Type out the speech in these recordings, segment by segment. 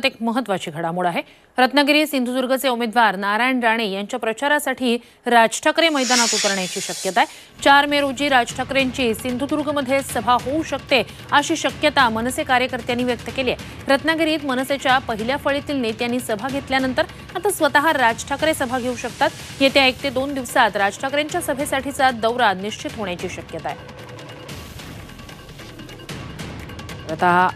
एक महत्त्वाची घडामोड आहे। रत्नागिरी सिंधुदुर्गचे उमेदवार नारायण राणे यांच्या प्रचारासाठी राज ठाकरे मैदानात उतरण्याची शक्यता आहे। 4 मे रोजी राज ठाकरेंची सिंधुदुर्गमध्ये सभा होऊ शकते अशी शक्यता मनसे कार्यकर्त्यांनी व्यक्त केली आहे। रत्नागिरीत मनसेच्या पहिल्या फळीतील नेत्यांनी सभा घेतल्यानंतर आता स्वतः राज ठाकरे सभा घेऊ शकतात। येत्या 1 ते 2 दिवसात राज ठाकरेंच्या सभेसाठीचा दौरा निश्चित होण्याची शक्यता आहे। आता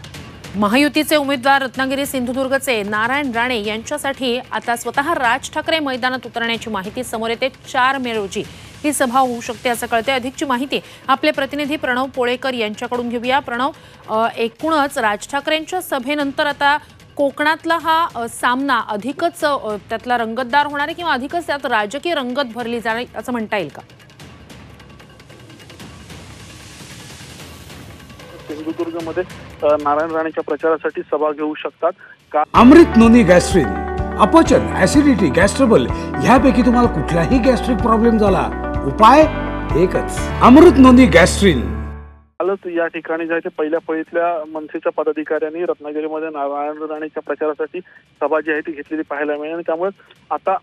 महायुतीचे उमेदवार रत्नागिरी सिंधुदुर्गचे नारायण राणे यांच्यासाठी आता स्वतः राज ठाकरे मैदानात उतरण्याची माहिती समोर येते। 4 मे रोजी ही सभा होऊ शकते असं कळते। अधिकची माहिती आपले प्रतिनिधी प्रणव पोळेकर यांच्याकडून घेऊया। प्रणव, एकूणच राज ठाकरेंच्या सभेनंतर आता कोकणातला हा सामना अधिकच त्यातला रंगतदार होणार आहे किंवा अधिकच त्यात राजकीय रंगत भरली जाणार असं म्हणता येईल का? सिंधुदुर्गमध्ये नारायण राणेच्या प्रचारासाठी सभा घेऊ शकतात का? अमृत नोनी गॅस्ट्रिन, अपचन, ऍसिडिटी, गॅस्ट्रबल ह्यापैकी तुम्हाला कुठलाही गॅस्ट्रिक प्रॉब्लेम झाला, उपाय एकच, अमृत नोनी गॅस्ट्रिन। कालच या ठिकाणी जायचे पहिल्या फळीतल्या मनसेच्या पदाधिकाऱ्यांनी रत्नागिरीमध्ये नारायण राणेच्या प्रचारासाठी सभा जी आहे ती घेतलेली पाहायला मिळेल। त्यामुळे आता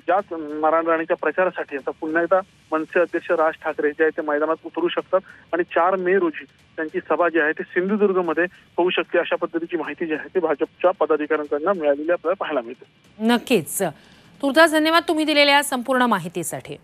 याच नारायण राणेच्या प्रचारासाठी आता पुन्हा एकदा मनसे अध्यक्ष राज ठाकरे जे आहे ते मैदानात उतरू शकतात आणि 4 मे रोजी त्यांची सभा जी आहे ती सिंधुदुर्गमध्ये होऊ शकते अशा पद्धतीची माहिती जी आहे ती भाजपच्या पदाधिकाऱ्यांकडून मिळालेली आपल्याला पाहायला मिळते। नक्कीच। तुर्तास धन्यवाद तुम्ही दिलेल्या संपूर्ण माहितीसाठी।